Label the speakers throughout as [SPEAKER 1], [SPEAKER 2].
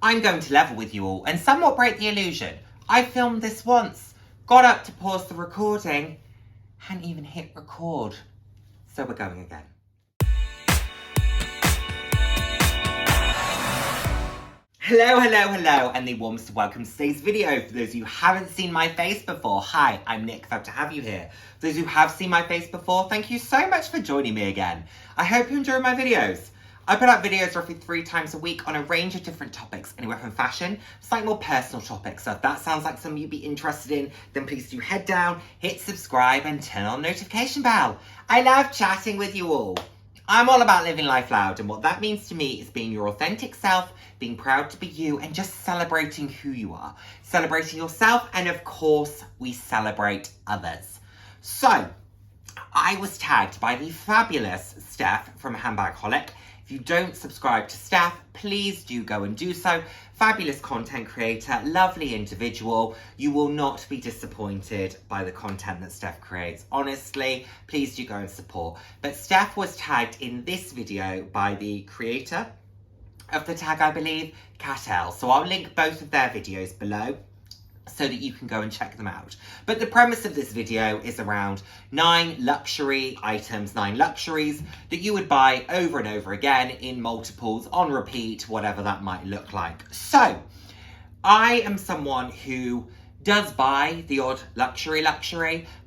[SPEAKER 1] I'm going to level with you all and somewhat break the illusion. I filmed this once, got up to pause the recording, hadn't even hit record. So we're going again. Hello, and the warmest welcome to today's video. For those of you who haven't seen my face before, hi, I'm Nick, glad to have you here. For those who have seen my face before, thank you so much for joining me again. I hope you enjoy my videos. I put out videos roughly 3 times a week on a range of different topics, anywhere from fashion, slightly more personal topics. So if that sounds like something you'd be interested in, then please do head down, hit subscribe and turn on the notification bell. I love chatting with you all. I'm all about living life loud, and what that means to me is being your authentic self, being proud to be you, and just celebrating who you are. Celebrating yourself, and of course, we celebrate others. So, I was tagged by the fabulous Steph from Handbagholic. If you don't subscribe to Steph, please do go and do so. Fabulous content creator, lovely individual. You will not be disappointed by the content that Steph creates. Honestly, please do go and support. But Steph was tagged in this video by the creator of the tag, I believe, Cat. So I'll link both of their videos below so that you can go and check them out. But the premise of this video is around 9 luxury items, 9 luxuries that you would buy over and over again in multiples, on repeat, whatever that might look like. So, I am someone who does buy the odd luxury,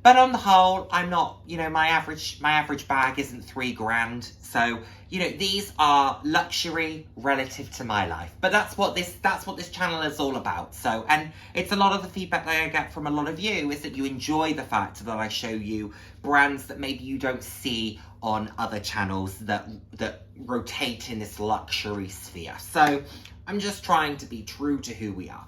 [SPEAKER 1] but on the whole, I'm not, my average bag isn't $3,000. So, these are luxury relative to my life. But that's what this channel is all about. So, and it's a lot of the feedback that I get from a lot of you is that you enjoy the fact that I show you brands that maybe you don't see on other channels that rotate in this luxury sphere. So, I'm just trying to be true to who we are.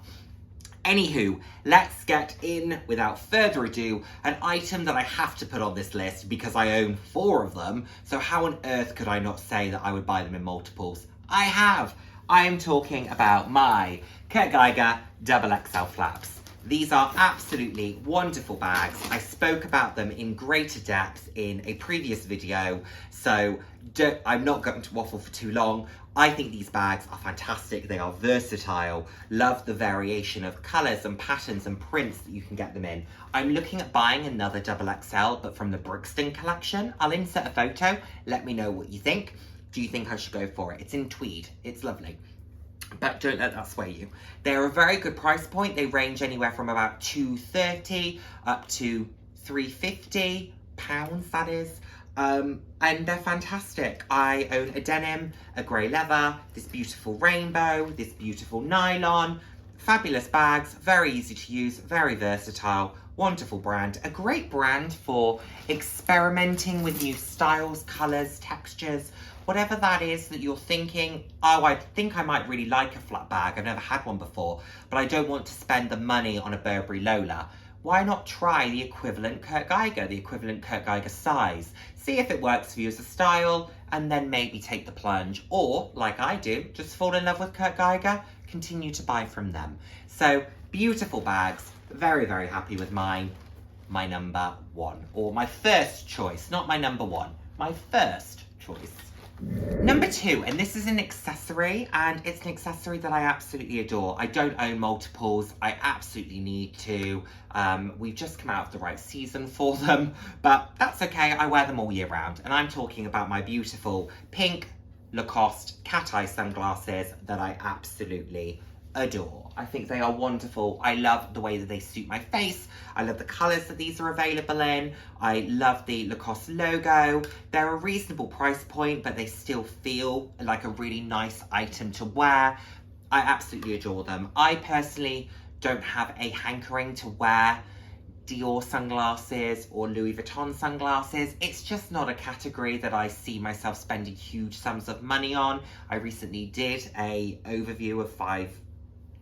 [SPEAKER 1] Anywho, let's get in, without further ado, an item that I have to put on this list because I own 4 of them, so how on earth could I not say that I would buy them in multiples? I have! I am talking about my Kurt Geiger XXL flaps. These are absolutely wonderful bags. I spoke about them in greater depth in a previous video, so I'm not going to waffle for too long. I think these bags are fantastic. They are versatile. Love the variation of colours and patterns and prints that you can get them in. I'm looking at buying another XXL, but from the Brixton collection. I'll insert a photo. Let me know what you think. Do you think I should go for it? It's in tweed. It's lovely. But don't let that sway you. They're a very good price point. They range anywhere from about $230 up to £350, that is. And they're fantastic. I own a denim, a grey leather, this beautiful rainbow, this beautiful nylon. Fabulous bags, very easy to use, very versatile, wonderful brand. A great brand for experimenting with new styles, colours, textures, whatever that is that you're thinking, oh, I think I might really like a flat bag. I've never had one before, but I don't want to spend the money on a Burberry Lola. Why not try the equivalent Kurt Geiger, the equivalent Kurt Geiger size? See if it works for you as a style, and then maybe take the plunge. Or, like I do, just fall in love with Kurt Geiger, continue to buy from them. So, beautiful bags, very, very happy with mine. My number 1, or my first choice, not my number 1, my first choice. Number 2, and this is an accessory, and it's an accessory that I absolutely adore. I don't own multiples, I absolutely need to. We've just come out of the right season for them, but that's okay, I wear them all year round. And I'm talking about my beautiful pink Lacoste cat eye sunglasses that I absolutely adore. I think they are wonderful. I love the way that they suit my face. I love the colours that these are available in. I love the Lacoste logo. They're a reasonable price point, but they still feel like a really nice item to wear. I absolutely adore them. I personally don't have a hankering to wear Dior sunglasses or Louis Vuitton sunglasses. It's just not a category that I see myself spending huge sums of money on. I recently did an overview of 5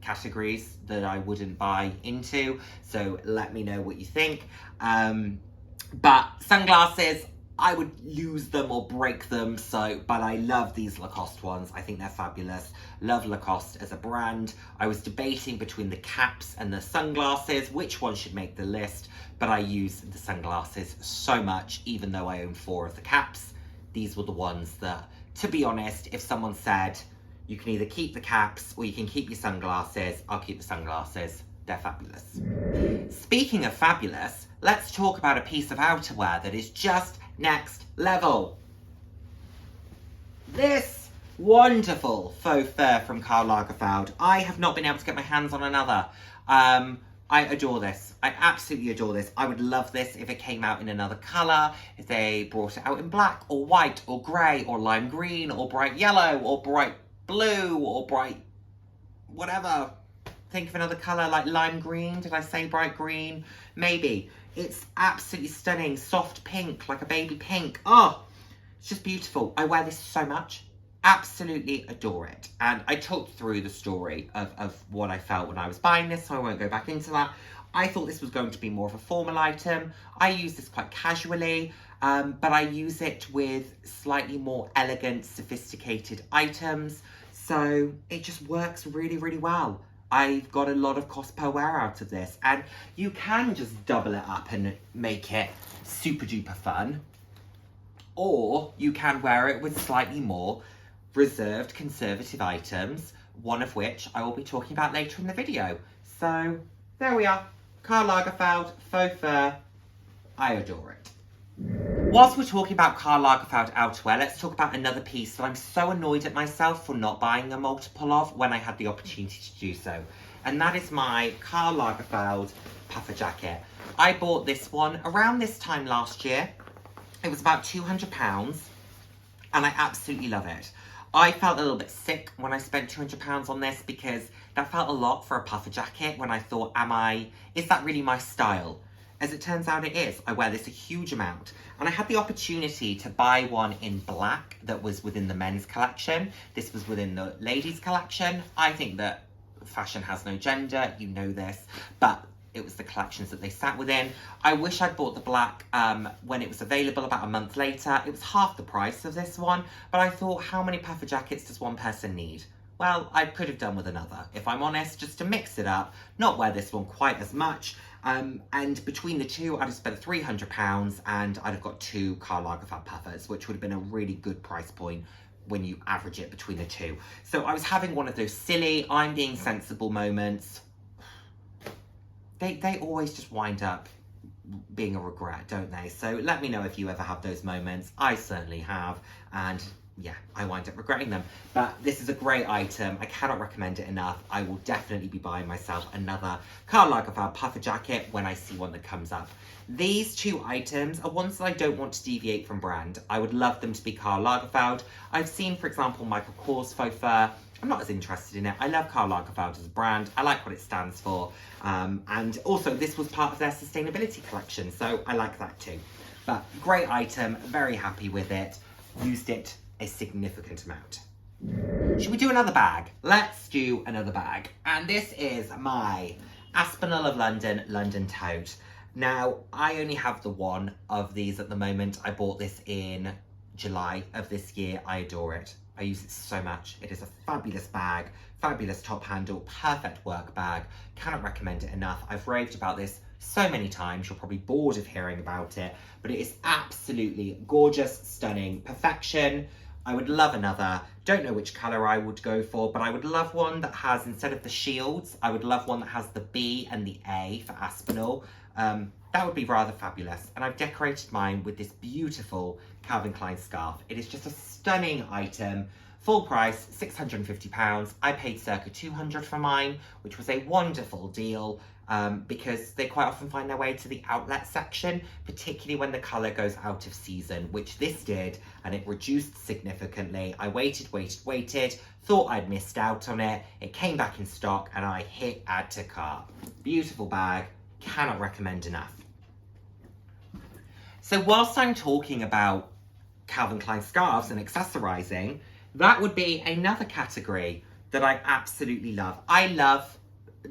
[SPEAKER 1] categories that I wouldn't buy into, so let me know what you think. But sunglasses, I would lose them or break them, but I love these Lacoste ones. I think they're fabulous. Love Lacoste as a brand. I was debating between the caps and the sunglasses, which one should make the list, but I use the sunglasses so much, even though I own 4 of the caps. These were the ones that, to be honest, if someone said, You can either keep the caps or you can keep your sunglasses. I'll keep the sunglasses. They're fabulous. Speaking of fabulous, let's talk about a piece of outerwear that is just next level. This wonderful faux fur from Carl Lagerfeld. I have not been able to get my hands on another. I adore this. I absolutely adore this. I would love this if it came out in another colour, if they brought it out in black or white or grey or lime green or bright yellow or bright blue or bright whatever. Think of another colour like lime green. Did I say bright green? Maybe. It's absolutely stunning. Soft pink, like a baby pink. Oh, it's just beautiful. I wear this so much. Absolutely adore it. And I talked through the story of what I felt when I was buying this, so I won't go back into that. I thought this was going to be more of a formal item. I use this quite casually, but I use it with slightly more elegant, sophisticated items. So it just works really, really well. I've got a lot of cost per wear out of this, and you can just double it up and make it super duper fun, or you can wear it with slightly more reserved conservative items, one of which I will be talking about later in the video. So there we are, Karl Lagerfeld Faux Fur. I adore it. Whilst we're talking about Karl Lagerfeld outerwear, let's talk about another piece that I'm so annoyed at myself for not buying a multiple of when I had the opportunity to do so. And that is my Karl Lagerfeld puffer jacket. I bought this one around this time last year. It was about £200 and I absolutely love it. I felt a little bit sick when I spent £200 on this because that felt a lot for a puffer jacket when I thought, is that really my style? As it turns out it is. I wear this a huge amount. And I had the opportunity to buy one in black that was within the men's collection. This was within the ladies' collection. I think that fashion has no gender, you know this, but it was the collections that they sat within. I wish I'd bought the black when it was available about a month later. It was half the price of this one, but I thought, how many puffer jackets does one person need? Well, I could have done with another, if I'm honest, just to mix it up, not wear this one quite as much. And between the two, I'd have spent £300 and I'd have got two Karl Lagerfeld puffers, which would have been a really good price point when you average it between the two. So I was having one of those silly, I'm being sensible moments. They always just wind up being a regret, don't they? So let me know if you ever have those moments. I certainly have, and yeah, I wind up regretting them. But this is a great item. I cannot recommend it enough. I will definitely be buying myself another Karl Lagerfeld puffer jacket when I see one that comes up. These two items are ones that I don't want to deviate from brand. I would love them to be Karl Lagerfeld. I've seen, for example, Michael Kors Faux Fur. I'm not as interested in it. I love Karl Lagerfeld as a brand. I like what it stands for. And also, this was part of their sustainability collection, so I like that too. But great item, very happy with it. Used it a significant amount. Should we do another bag? Let's do another bag. And this is my Aspinall of London tote. Now, I only have the one of these at the moment. I bought this in July of this year. I adore it. I use it so much. It is a fabulous bag, fabulous top handle, perfect work bag. Cannot recommend it enough. I've raved about this so many times. You're probably bored of hearing about it, but it is absolutely gorgeous, stunning, perfection. I would love another. Don't know which colour I would go for, but I would love one that has, instead of the shields, I would love one that has the B and the A for Aspinall. That would be rather fabulous. And I've decorated mine with this beautiful Calvin Klein scarf. It is just a stunning item. Full price, £650. I paid circa £200 for mine, which was a wonderful deal because they quite often find their way to the outlet section, particularly when the colour goes out of season, which this did, and it reduced significantly. I waited, thought I'd missed out on it. It came back in stock and I hit add to cart. Beautiful bag, cannot recommend enough. So whilst I'm talking about Calvin Klein scarves and accessorizing, that would be another category that I absolutely love. I love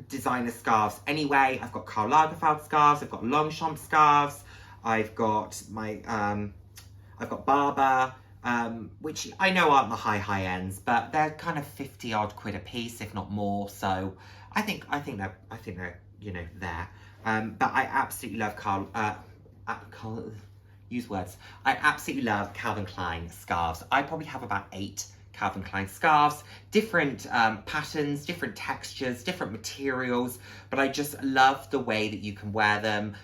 [SPEAKER 1] designer scarves anyway. I've got Karl Lagerfeld scarves, I've got Longchamp scarves, I've got my, I've got Barber, which I know aren't the high ends, but they're kind of 50 odd quid a piece, if not more. So I think they're, you know, there. But I absolutely love I absolutely love Calvin Klein scarves. I probably have about 8 Calvin Klein scarves, different patterns, different textures, different materials, but I just love the way that you can wear them.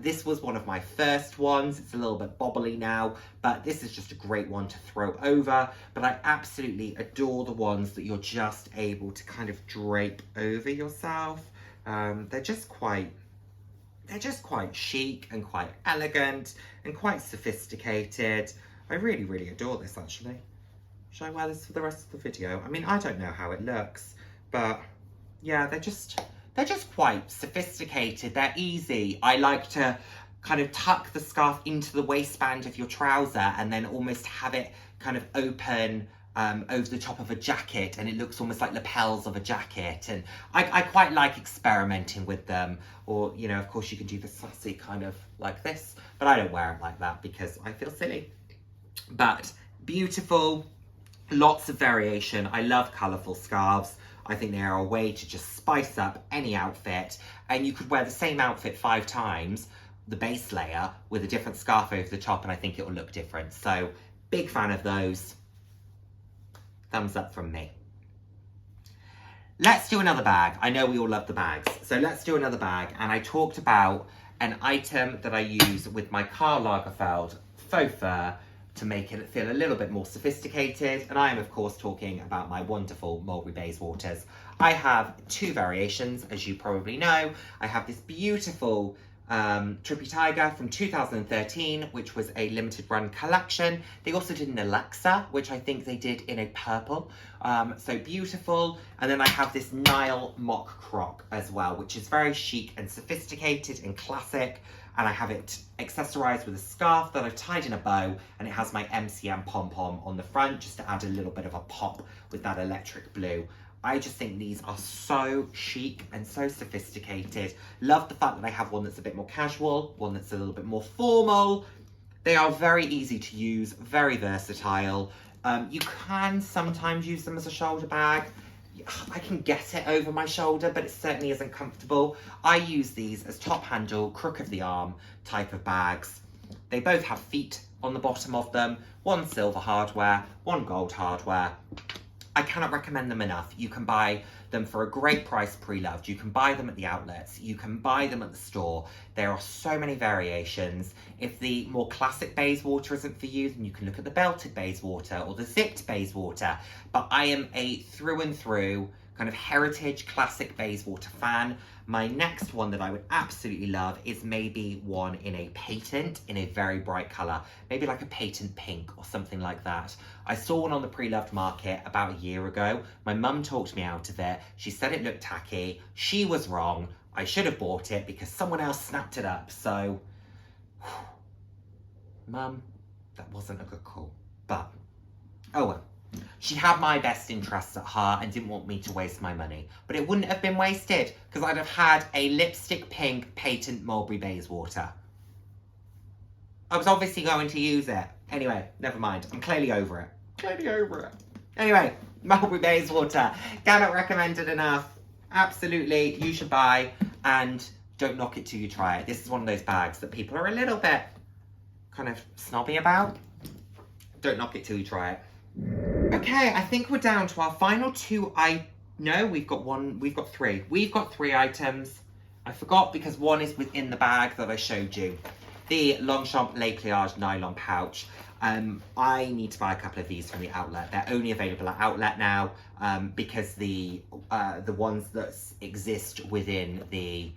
[SPEAKER 1] This was one of my first ones. It's a little bit bobbly now, but this is just a great one to throw over. But I absolutely adore the ones that you're just able to kind of drape over yourself. They're just quite chic and quite elegant and quite sophisticated. I really, really adore this actually. Should I wear this for the rest of the video? I mean, I don't know how it looks, but yeah, they're just quite sophisticated. They're easy. I like to kind of tuck the scarf into the waistband of your trouser and then almost have it kind of open over the top of a jacket, and it looks almost like lapels of a jacket. And I quite like experimenting with them. Or, you know, of course you can do the sassy kind of like this, but I don't wear it like that because I feel silly. But beautiful, lots of variation. I love colourful scarves. I think they are a way to just spice up any outfit, and you could wear the same outfit 5 times, the base layer, with a different scarf over the top, and I think it will look different. So, big fan of those. Thumbs up from me. Let's do another bag. I know we all love the bags, so let's do another bag. And I talked about an item that I use with my Carl Lagerfeld Faux Fur to make it feel a little bit more sophisticated. And I am, of course, talking about my wonderful Mulberry Bayswaters. I have 2 variations, as you probably know. I have this beautiful Trippy Tiger from 2013, which was a limited run collection. They also did an Alexa, which I think they did in a purple. So beautiful. And then I have this Nile mock croc as well, which is very chic and sophisticated and classic. And I have it accessorized with a scarf that I've tied in a bow, and it has my MCM pom-pom on the front just to add a little bit of a pop with that electric blue. I just think these are so chic and so sophisticated. Love the fact that I have one that's a bit more casual, one that's a little bit more formal. They are very easy to use, very versatile. You can sometimes use them as a shoulder bag. I can get it over my shoulder, but it certainly isn't comfortable. I use these as top handle, crook of the arm type of bags. They both have feet on the bottom of them, one silver hardware, one gold hardware. I cannot recommend them enough. You can buy them for a great price pre-loved. You can buy them at the outlets. You can buy them at the store. There are so many variations. If the more classic Bayswater isn't for you, then you can look at the belted Bayswater or the zipped Bayswater. But I am a through and through kind of heritage classic Bayswater fan. My next one that I would absolutely love is maybe one in a patent, in a very bright colour. Maybe like a patent pink or something like that. I saw one on the pre-loved market about a year ago. My mum talked me out of it. She said it looked tacky. She was wrong. I should have bought it because someone else snapped it up. So, Mum, that wasn't a good call. But, oh well. She had my best interests at heart and didn't want me to waste my money. But it wouldn't have been wasted because I'd have had a lipstick pink patent Mulberry Bayswater. I was obviously going to use it. Anyway, never mind. I'm clearly over it. Anyway, Mulberry Bayswater. Cannot recommend it enough. Absolutely, you should buy, and don't knock it till you try it. This is one of those bags that people are a little bit kind of snobby about. Don't knock it till you try it. Okay, I think we're down to our final 2. No, we've got 3. We've got 3 items. I forgot because one is within the bag that I showed you. The Longchamp Lakeland nylon pouch. I need to buy a couple of these from the outlet. They're only available at outlet now because the ones that exist within the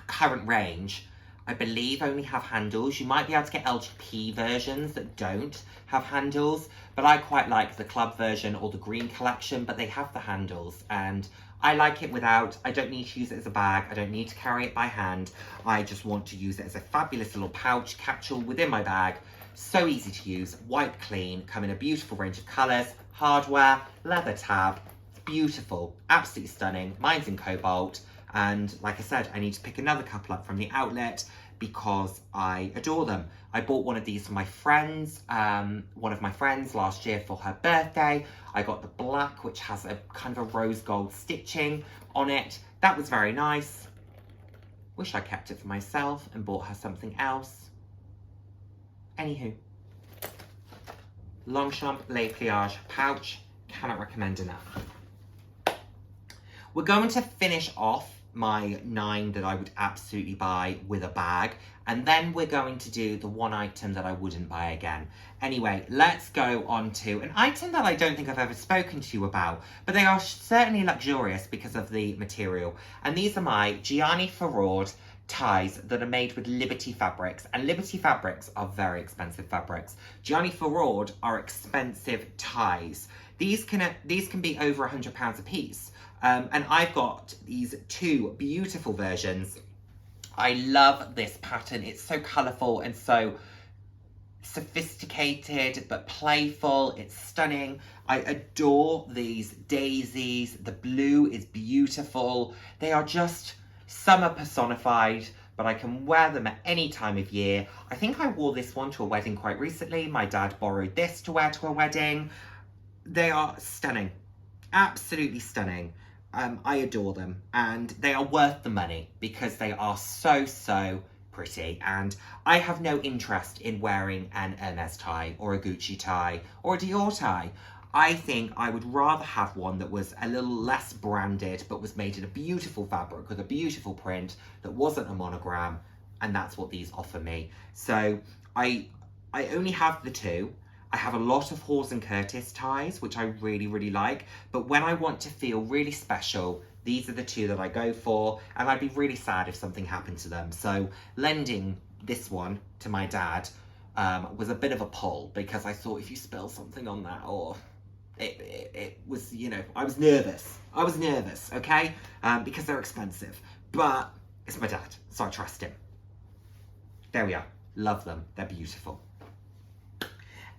[SPEAKER 1] current range, I believe, only have handles. You might be able to get LGP versions that don't have handles, but I quite like the club version or the green collection, but they have the handles, and I like it without. I don't need to use it as a bag. I don't need to carry it by hand. I just want to use it as a fabulous little pouch capsule within my bag. So easy to use, white clean, come in a beautiful range of colours, hardware, leather tab. It's beautiful, absolutely stunning. Mine's in cobalt. And like I said, I need to pick another couple up from the outlet because I adore them. I bought one of these for my friends, one of my friends last year for her birthday. I got the black, which has a kind of a rose gold stitching on it. That was very nice. Wish I kept it for myself and bought her something else. Anywho, Longchamp Le Pliage pouch. Cannot recommend enough. We're going to finish off my 9 that I would absolutely buy with a bag, and then we're going to do the 1 item that I wouldn't buy again. Anyway, let's go on to an item that I don't think I've ever spoken to you about, but they are certainly luxurious because of the material. And these are my Gianni Farad ties that are made with Liberty fabrics, and Liberty fabrics are very expensive fabrics. Gianni Farad are expensive ties. These can be over £100 a piece. And I've got these 2 beautiful versions. I love this pattern. It's so colourful and so sophisticated but playful. It's stunning. I adore these daisies. The blue is beautiful. They are just summer personified, but I can wear them at any time of year. I think I wore this one to a wedding quite recently. My dad borrowed this to wear to a wedding. They are stunning. Absolutely stunning. I adore them, and they are worth the money because they are so pretty. And I have no interest in wearing an Hermes tie or a Gucci tie or a Dior tie. I think I would rather have one that was a little less branded but was made in a beautiful fabric with a beautiful print that wasn't a monogram, and that's what these offer me. So I only have the 2. I have a lot of Hawes & Curtis ties, which I really like, but when I want to feel really special, these are the 2 that I go for, and I'd be really sad if something happened to them. So lending this one to my dad was a bit of a pull, because I thought if you spill something on that, or it was, you know, I was nervous, okay? Because they're expensive, but it's my dad, so I trust him. There we are. Love them. They're beautiful.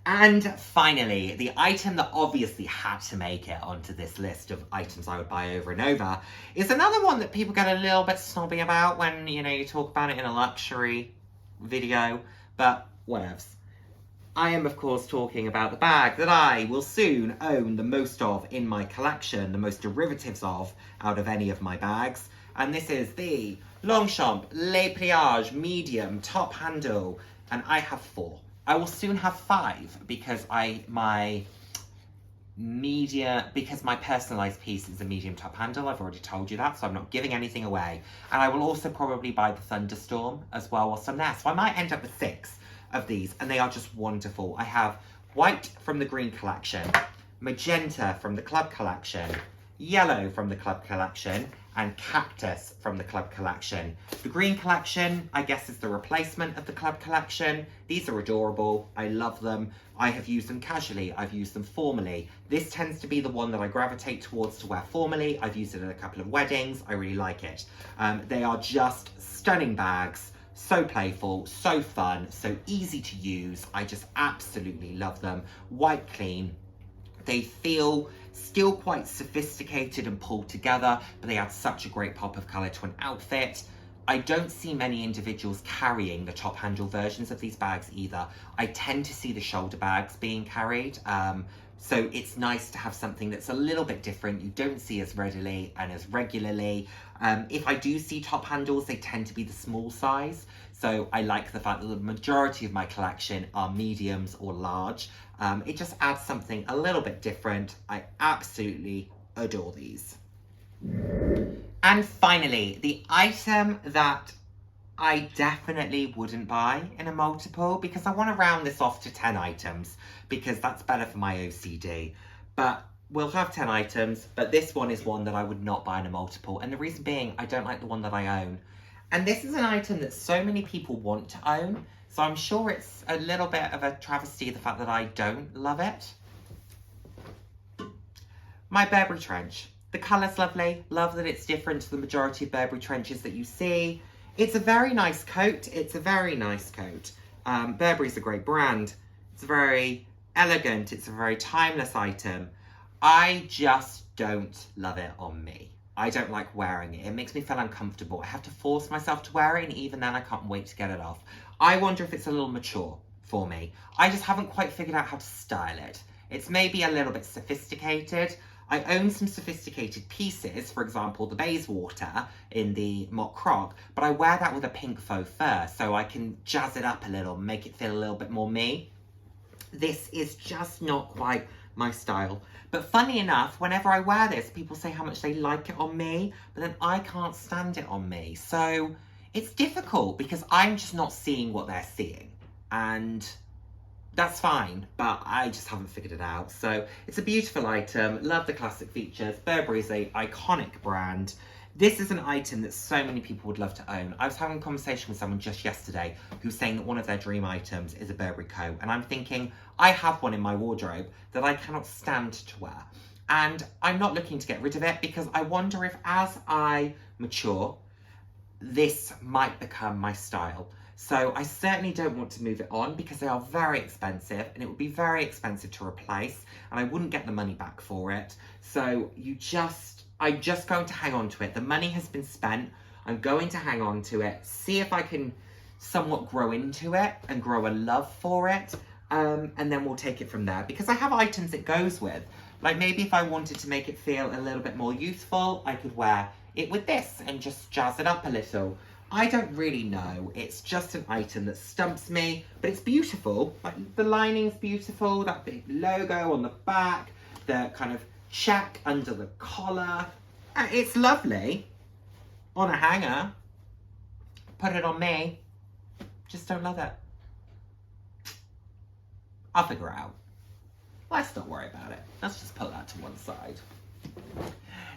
[SPEAKER 1] And finally, the item that obviously had to make it onto this list of items I would buy over and over is another one that people get a little bit snobby about when, you know, you talk about it in a luxury video, but whatevs. I am, of course, talking about the bag that I will soon own the most of in my collection, the most derivatives of out of any of my bags. And this is the Longchamp Le Pliage Medium Top Handle, and I have 4. I will soon have 5 because my personalised piece is a medium top handle. I've already told you that, so I'm not giving anything away. And I will also probably buy the Thunderstorm as well whilst I'm there. So I might end up with 6 of these, and they are just wonderful. I have white from the Green collection, magenta from the Club collection, yellow from the Club collection, and cactus from the Club collection. The Green collection, I guess, is the replacement of the Club collection. These are adorable. I love them. I have used them casually. I've used them formally. This tends to be the one that I gravitate towards to wear formally. I've used it at a couple of weddings. I really like it. They are just stunning bags. So playful, so fun, so easy to use. I just absolutely love them. White clean. They feel still quite sophisticated and pulled together, but they add such a great pop of colour to an outfit. I don't see many individuals carrying the top handle versions of these bags either. I tend to see the shoulder bags being carried, so it's nice to have something that's a little bit different. You don't see as readily and as regularly. If I do see top handles, they tend to be the small size. So I like the fact that the majority of my collection are mediums or large. It just adds something a little bit different. I absolutely adore these. And finally, the item that I definitely wouldn't buy in a multiple, because I want to round this off to 10 items, because that's better for my OCD. But we'll have 10 items, but this one is one that I would not buy in a multiple. And the reason being, I don't like the one that I own. And this is an item that so many people want to own, so I'm sure it's a little bit of a travesty, the fact that I don't love it. My Burberry trench. The colour's lovely. Love that it's different to the majority of Burberry trenches that you see. It's a very nice coat. It's a very nice coat. Burberry's a great brand. It's very elegant. It's a very timeless item. I just don't love it on me. I don't like wearing it. It makes me feel uncomfortable. I have to force myself to wear it, and even then I can't wait to get it off. I wonder if it's a little mature for me. I just haven't quite figured out how to style it. It's maybe a little bit sophisticated. I own some sophisticated pieces, for example, the Bayswater in the mock croc, but I wear that with a pink faux fur, so I can jazz it up a little, make it feel a little bit more me. This is just not quite my style. But funny enough, whenever I wear this, people say how much they like it on me, but then I can't stand it on me. So it's difficult because I'm just not seeing what they're seeing. And that's fine, but I just haven't figured it out. So it's a beautiful item. Love the classic features. Burberry is an iconic brand. This is an item that so many people would love to own. I was having a conversation with someone just yesterday who's saying that one of their dream items is a Burberry coat. And I'm thinking, I have one in my wardrobe that I cannot stand to wear. And I'm not looking to get rid of it because I wonder if as I mature, this might become my style. So I certainly don't want to move it on because they are very expensive and it would be very expensive to replace and I wouldn't get the money back for it. So I'm just going to hang on to it. The money has been spent. I'm going to hang on to it, see if I can somewhat grow into it and grow a love for it. And then we'll take it from there because I have items it goes with. Like maybe if I wanted to make it feel a little bit more youthful, I could wear it with this and just jazz it up a little. I don't really know. It's just an item that stumps me, but it's beautiful. Like the lining's beautiful, that big logo on the back, the kind of check under the collar. It's lovely. On a hanger. Put it on me. Just don't love it. I'll figure it out. Let's not worry about it. Let's just put that to one side.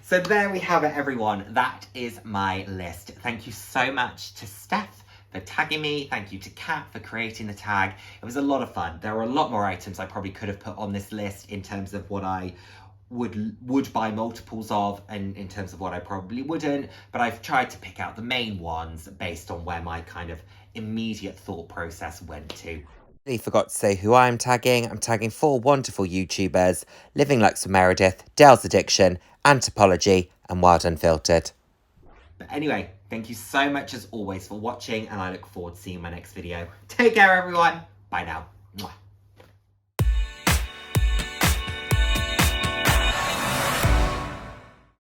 [SPEAKER 1] So there we have it, everyone. That is my list. Thank you so much to Steph for tagging me. Thank you to Kat for creating the tag. It was a lot of fun. There were a lot more items I probably could have put on this list in terms of what I would buy multiples of and in terms of what I probably wouldn't. But I've tried to pick out the main ones based on where my kind of immediate thought process went to. I forgot to say who I'm tagging. I'm tagging 4 wonderful YouTubers, Living Lux with Meredith, Dale's Addiction, Anthropology, and Wild Unfiltered. But anyway, thank you so much as always for watching, and I look forward to seeing my next video. Take care, everyone. Bye now. Mwah.